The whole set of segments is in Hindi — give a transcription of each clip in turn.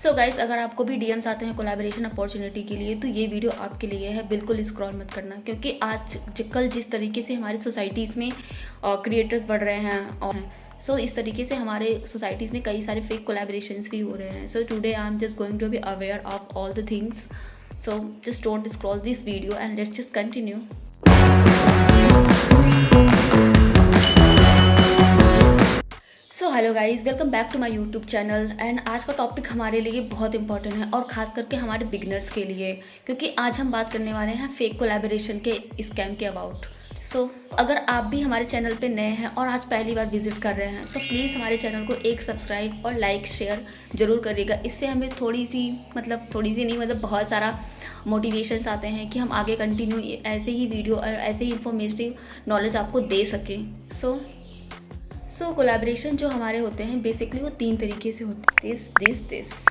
सो गाइस, अगर आपको भी डीएम्स आते हैं कोलैबोरेशन अपॉर्चुनिटी के लिए तो ये वीडियो आपके लिए है। बिल्कुल स्क्रॉल मत करना, क्योंकि आज कल जिस तरीके से हमारी सोसाइटीज़ में क्रिएटर्स बढ़ रहे हैं और इस तरीके से हमारे सोसाइटीज़ में कई सारे फेक कोलैबोरेशंस भी हो रहे हैं। So today I am just going to be aware of all the things. So just don't scroll this video and let's just continue. So hello guys, welcome back to my YouTube channel. And आज का टॉपिक हमारे लिए बहुत इंपॉर्टेंट है और ख़ास करके हमारे बिगनर्स के लिए, क्योंकि आज हम बात करने वाले हैं फेक कोलैबोरेशन के स्कैम के अबाउट। अगर आप भी हमारे चैनल पे नए हैं और आज पहली बार विजिट कर रहे हैं तो प्लीज़ हमारे चैनल को एक सब्सक्राइब और लाइक शेयर ज़रूर करिएगा। इससे हमें थोड़ी सी नहीं, बहुत सारा मोटिवेशंस आते हैं कि हम आगे कंटिन्यू ऐसे ही वीडियो और ऐसे ही इंफॉर्मेटिव नॉलेज आपको दे सकें। सो कोलैबोरेशन जो हमारे होते हैं बेसिकली वो तीन तरीके से होते हैं। दिस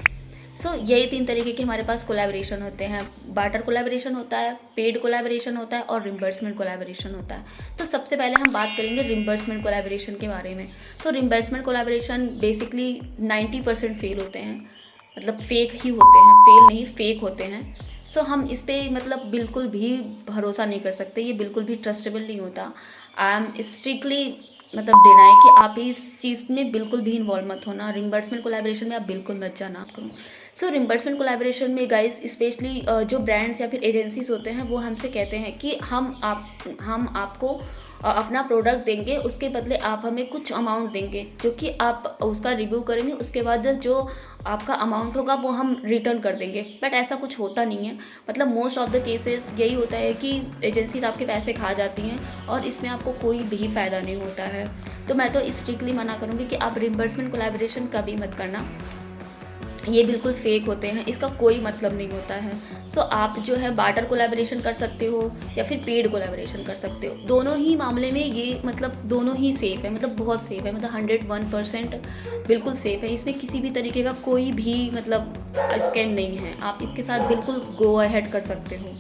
यही तीन तरीके के हमारे पास कोलैबोरेशन होते हैं। बार्टर कोलैबोरेशन होता है, पेड कोलैबोरेशन होता है और रिम्बर्समेंट कोलैबोरेशन होता है। तो सबसे पहले हम बात करेंगे रिम्बर्समेंट कोलैबोरेशन के बारे में। तो रिम्बर्समेंट कोलैबोरेशन बेसिकली 90% फेल होते हैं, मतलब फेक ही होते हैं, फेल नहीं फेक होते हैं। हम इस पर बिल्कुल भी भरोसा नहीं कर सकते, ये बिल्कुल भी ट्रस्टेबल नहीं होता। आई एम स्ट्रिक्टली डिनाई कि आप इस चीज़ में बिल्कुल भी इन्वॉल्व मत होना। रिम्बर्समेंट कोलैबोरेशन में आप बिल्कुल मत जाना आप करो। रिम्बर्समेंट कोलैबोरेशन में गाइस स्पेशली जो ब्रांड्स या फिर एजेंसीज होते हैं वो हमसे कहते हैं कि हम आपको अपना प्रोडक्ट देंगे, उसके बदले आप हमें कुछ अमाउंट देंगे, जो कि आप उसका रिव्यू करेंगे, उसके बाद जो आपका अमाउंट होगा वो हम रिटर्न कर देंगे। बट ऐसा कुछ होता नहीं है। मोस्ट ऑफ द केसेस यही होता है कि एजेंसीज आपके पैसे खा जाती हैं और इसमें आपको कोई भी फ़ायदा नहीं होता है। तो मैं तो स्ट्रिक्टली मना करूँगी कि आप रिम्बर्समेंट कोलैबोरेशन कभी मत करना, ये बिल्कुल फेक होते हैं, इसका कोई मतलब नहीं होता है। आप जो है बार्टर कोलैबोरेशन कर सकते हो या फिर पेड कोलैबोरेशन कर सकते हो। दोनों ही मामले में ये दोनों ही सेफ़ है, बहुत सेफ़ है, 101% बिल्कुल सेफ़ है। इसमें किसी भी तरीके का कोई भी स्कैम नहीं है। आप इसके साथ बिल्कुल गो अहेड कर सकते हो।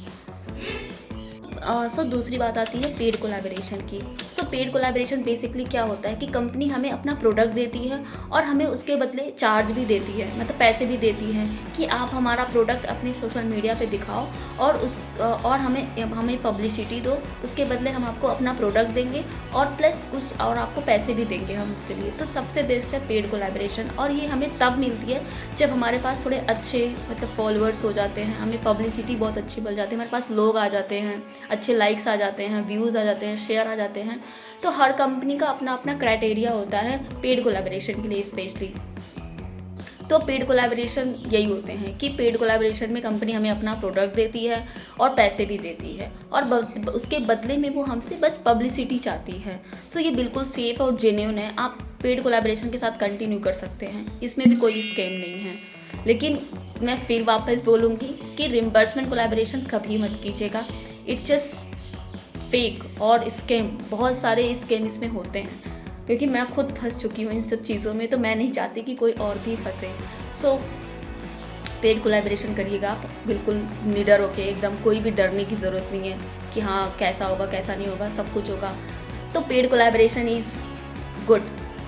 दूसरी बात आती है पेड कोलैबोरेशन की। पेड कोलैबोरेशन बेसिकली क्या होता है कि कंपनी हमें अपना प्रोडक्ट देती है और हमें उसके बदले चार्ज भी देती है, पैसे भी देती है कि आप हमारा प्रोडक्ट अपने सोशल मीडिया पे दिखाओ और हमें पब्लिसिटी दो। उसके बदले हम आपको अपना प्रोडक्ट देंगे और प्लस कुछ और आपको पैसे भी देंगे हम उसके लिए। तो सबसे बेस्ट है पेड कोलैबोरेशन, और ये हमें तब मिलती है जब हमारे पास थोड़े अच्छे फॉलोअर्स हो जाते हैं, हमें पब्लिसिटी बहुत अच्छी मिल जाती है, हमारे पास लोग आ जाते हैं, अच्छे लाइक्स आ जाते हैं, व्यूज़ आ जाते हैं, शेयर आ जाते हैं। तो हर कंपनी का अपना अपना क्राइटेरिया होता है पेड कोलैबोरेशन के लिए स्पेशली। तो पेड कोलैबोरेशन यही होते हैं कि पेड कोलैबोरेशन में कंपनी हमें अपना प्रोडक्ट देती है और पैसे भी देती है और उसके बदले में वो हमसे बस पब्लिसिटी चाहती है। ये बिल्कुल सेफ़ और जेन्युइन है। आप पेड कोलैबोरेशन के साथ कंटिन्यू कर सकते हैं, इसमें भी कोई स्कैम नहीं है। लेकिन मैं फिर वापस बोलूँगी कि रिम्बर्समेंट कोलैबोरेशन कभी मत कीजिएगा। इट्स जस्ट फेक और स्कैम, बहुत सारे स्कैम इसमें होते हैं, क्योंकि मैं खुद फंस चुकी हूँ इन सब चीज़ों में, तो मैं नहीं चाहती कि कोई और भी फंसे। पेड कोलैबोरेशन करिएगा आप बिल्कुल निडर होके, एकदम कोई भी डरने की ज़रूरत नहीं है कि हाँ कैसा होगा कैसा नहीं होगा, सब कुछ होगा। तो पेड कोलैबोरेशन इज़ गुड।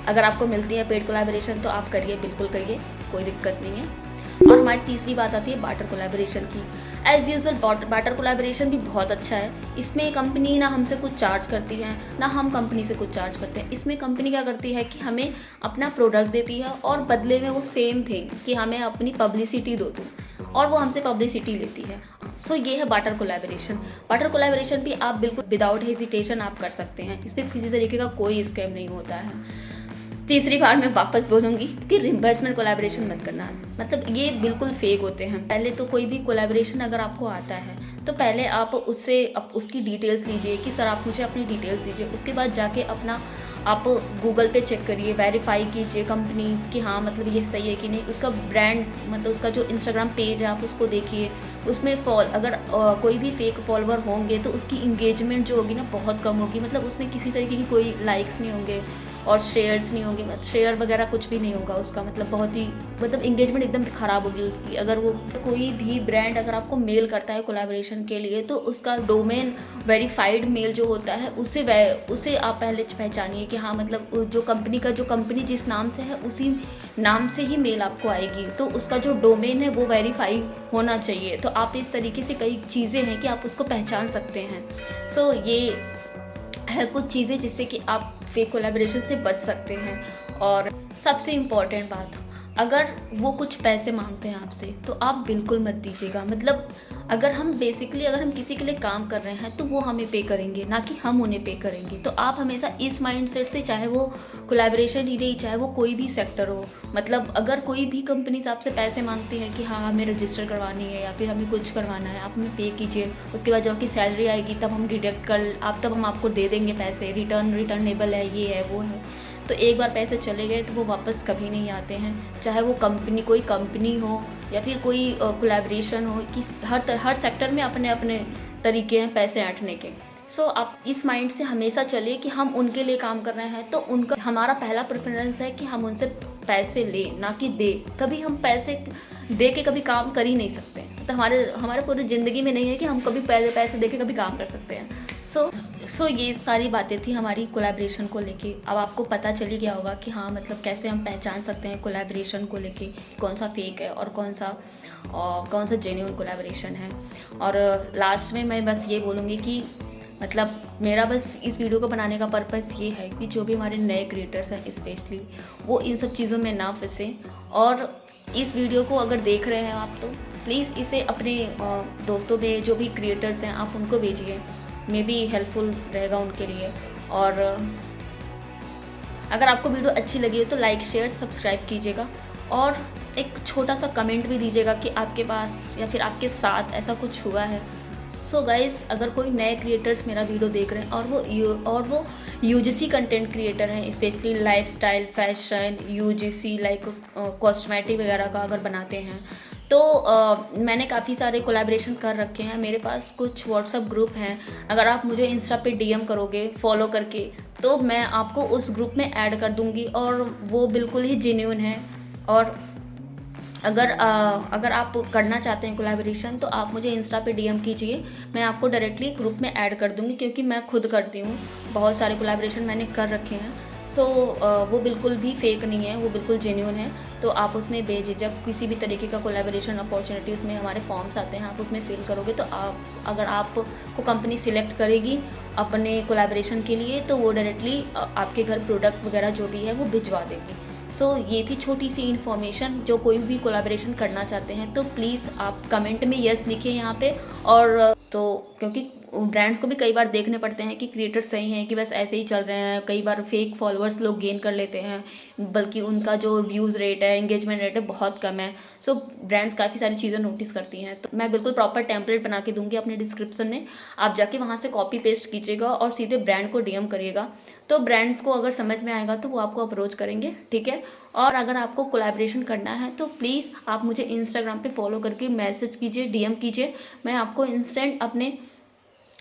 अगर आपको मिलती है पेड कोलैबोरेशन तो आप करिए, बिल्कुल करिए, कोई दिक्कत नहीं है। और हमारी तीसरी बात आती है बार्टर कोलैबोरेशन की। एज़ यूजुअल बार्टर कोलैबोरेशन भी बहुत अच्छा है। इसमें कंपनी ना हमसे कुछ चार्ज करती है ना हम कंपनी से कुछ चार्ज करते हैं। इसमें कंपनी क्या करती है कि हमें अपना प्रोडक्ट देती है और बदले में वो सेम थिंग कि हमें अपनी पब्लिसिटी दो तुम, और वो हमसे पब्लिसिटी लेती है। ये है बार्टर कोलैबोरेशन। बार्टर कोलैबोरेशन भी आप बिल्कुल विदाउट हेजिटेशन आप कर सकते हैं, इस पर किसी तरीके का कोई स्कैम नहीं होता है। तीसरी बार मैं वापस बोलूँगी कि रिम्बर्समेंट कोलैबोरेशन मत करना, ये बिल्कुल फेक होते हैं। पहले तो कोई भी कोलैबोरेशन अगर आपको आता है तो पहले आप उसकी डिटेल्स लीजिए कि सर आप मुझे अपनी डिटेल्स दीजिए। उसके बाद जाके आप गूगल पे चेक करिए, वेरीफाई कीजिए कंपनीज़ कि हाँ ये सही है कि नहीं। उसका ब्रांड उसका जो इंस्टाग्राम पेज है आप उसको देखिए, उसमें अगर कोई भी फेक फॉलोअर होंगे तो उसकी इंगेजमेंट जो होगी ना बहुत कम होगी, उसमें किसी तरीके की कोई लाइक्स नहीं होंगे, और शेयर्स नहीं होंगे, मतलब शेयर वगैरह कुछ भी नहीं होगा उसका, मतलब बहुत ही मतलब इंगेजमेंट एकदम ख़राब होगी उसकी। अगर वो कोई भी ब्रांड अगर आपको मेल करता है कोलैबोरेशन के लिए, तो उसका डोमेन वेरीफाइड मेल जो होता है उसे आप पहले पहचानिए कि हाँ, मतलब जो कंपनी जिस नाम से है उसी नाम से ही मेल आपको आएगी, तो उसका जो डोमेन है वो वेरीफाई होना चाहिए। तो आप इस तरीके से कई चीज़ें हैं कि आप उसको पहचान सकते हैं। सो ये है कुछ चीज़ें जिससे कि आप फेक कोलैबोरेशन से बच सकते हैं। और सबसे इम्पॉर्टेंट बात, अगर वो कुछ पैसे मांगते हैं आपसे तो आप बिल्कुल मत दीजिएगा। मतलब अगर हम किसी के लिए काम कर रहे हैं तो वो हमें पे करेंगे, ना कि हम उन्हें पे करेंगे। तो आप हमेशा इस माइंडसेट से, चाहे वो कोलैबोरेशन ही नहीं, चाहे वो कोई भी सेक्टर हो, मतलब अगर कोई भी कंपनीज आपसे पैसे मांगती है कि हाँ हमें रजिस्टर करवानी है या फिर हमें कुछ करवाना है, आप हमें पे कीजिए, उसके बाद जब आपकी सैलरी आएगी तब हम डिडक्ट कर आप तब हम आपको दे देंगे पैसे, रिटर्नेबल है, ये है वो है। तो एक बार पैसे चले गए तो वो वापस कभी नहीं आते हैं। चाहे वो कोई कंपनी हो या फिर कोई कोलैबोरेशन हो, हर सेक्टर में अपने अपने तरीके हैं पैसे ऐंठने के। सो आप इस माइंड से हमेशा चलिए कि हम उनके लिए काम कर रहे हैं, तो उनका हमारा पहला प्रेफरेंस है कि हम उनसे पैसे लें, ना कि दे। कभी हम पैसे दे के कभी काम कर ही नहीं सकते, तो हमारे पूरी ज़िंदगी में नहीं है कि हम कभी पैसे दे के कभी काम कर सकते हैं। सो ये सारी बातें थी हमारी कोलैबोरेशन को लेके। अब आपको पता चली गया होगा कि हाँ, मतलब कैसे हम पहचान सकते हैं कोलैबोरेशन को लेके कि कौन सा फेक है और कौन सा जेन्युइन कोलैबोरेशन है। और लास्ट में मैं बस ये बोलूँगी कि मतलब मेरा बस इस वीडियो को बनाने का पर्पस ये है कि जो भी हमारे नए क्रिएटर्स हैं स्पेशली, वो इन सब चीज़ों में ना फंसे। और इस वीडियो को अगर देख रहे हैं आप, तो प्लीज़ इसे अपने दोस्तों में जो भी क्रिएटर्स हैं आप उनको भेजिए, मे बी हेल्पफुल रहेगा उनके लिए। और अगर आपको वीडियो अच्छी लगी है तो लाइक शेयर सब्सक्राइब कीजिएगा, और एक छोटा सा कमेंट भी दीजिएगा कि आपके पास या फिर आपके साथ ऐसा कुछ हुआ है। सो गाइस, अगर कोई नए क्रिएटर्स मेरा वीडियो देख रहे हैं और वो यूजीसी कंटेंट क्रिएटर हैं, specially lifestyle, fashion, UGC like cosmetic वगैरह का अगर बनाते हैं, तो मैंने काफ़ी सारे कोलैबोरेशन कर रखे हैं। मेरे पास कुछ व्हाट्सअप ग्रुप हैं, अगर आप मुझे इंस्टा पे डीएम करोगे फॉलो करके, तो मैं आपको उस ग्रुप में ऐड कर दूँगी, और वो बिल्कुल ही जेन्युइन है। और अगर आप करना चाहते हैं कोलैबोरेशन, तो आप मुझे इंस्टा पे डीएम कीजिए, मैं आपको डायरेक्टली ग्रुप में ऐड कर दूँगी, क्योंकि मैं खुद करती हूँ, बहुत सारे कोलैबोरेशन मैंने कर रखे हैं। सो वो बिल्कुल भी फेक नहीं है, वो बिल्कुल जेन्युइन है। तो आप उसमें बेझिझक किसी भी तरीके का कोलैबोरेशन अपॉर्चुनिटी, उसमें हमारे फॉर्म्स आते हैं, आप उसमें फिल करोगे तो अगर आपको कंपनी सिलेक्ट करेगी अपने कोलैबोरेशन के लिए, तो वो डायरेक्टली आपके घर प्रोडक्ट वगैरह जो भी है वो भिजवा देगी। सो ये थी छोटी सी इन्फॉर्मेशन। जो कोई भी कोलैबोरेशन करना चाहते हैं तो प्लीज़ आप कमेंट में यस लिखिए यहाँ पे। और तो क्योंकि ब्रांड्स को भी कई बार देखने पड़ते हैं कि क्रिएटर सही हैं कि बस ऐसे ही चल रहे हैं, कई बार फेक फॉलोअर्स लोग गेन कर लेते हैं, बल्कि उनका जो व्यूज़ रेट है, एंगेजमेंट रेट है, बहुत कम है। सो ब्रांड्स काफ़ी सारी चीज़ें नोटिस करती हैं। तो मैं बिल्कुल प्रॉपर टेम्पलेट बना के दूंगी अपने डिस्क्रिप्शन में, आप जाके वहाँ से कॉपी पेस्ट कीजिएगा और सीधे ब्रांड को डीएम करिएगा। तो ब्रांड्स को अगर समझ में आएगा तो वो आपको अप्रोच करेंगे, ठीक है। और अगर आपको कोलैबोरेशन करना है तो प्लीज़ आप मुझे इंस्टाग्राम पे फॉलो करके मैसेज कीजिए, डीएम कीजिए, मैं आपको इंस्टेंट अपने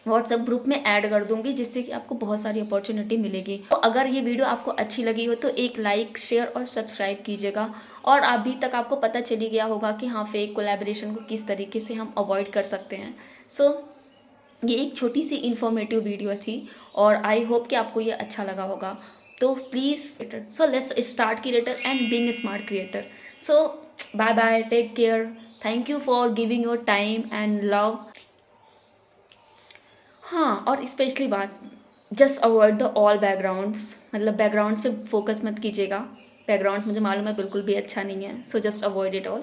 व्हाट्सएप ग्रुप में ऐड कर दूंगी, जिससे कि आपको बहुत सारी अपॉर्चुनिटी मिलेगी। तो अगर ये वीडियो आपको अच्छी लगी हो तो एक लाइक शेयर और सब्सक्राइब कीजिएगा। और अभी तक आपको पता चली गया होगा कि हाँ, फेक कोलैबोरेशन को किस तरीके से हम अवॉइड कर सकते हैं। सो ये एक छोटी सी इन्फॉर्मेटिव वीडियो थी, और आई होप कि आपको ये अच्छा लगा होगा। तो please, so let's start creator and being smart creator. So bye bye, take care, thank you for giving your time and love. हाँ, और स्पेशली बात, just avoid the all backgrounds, मतलब बैकग्राउंड्स पे फोकस मत कीजिएगा। बैकग्राउंड्स मुझे मालूम है बिल्कुल भी अच्छा नहीं है, so just avoid it all.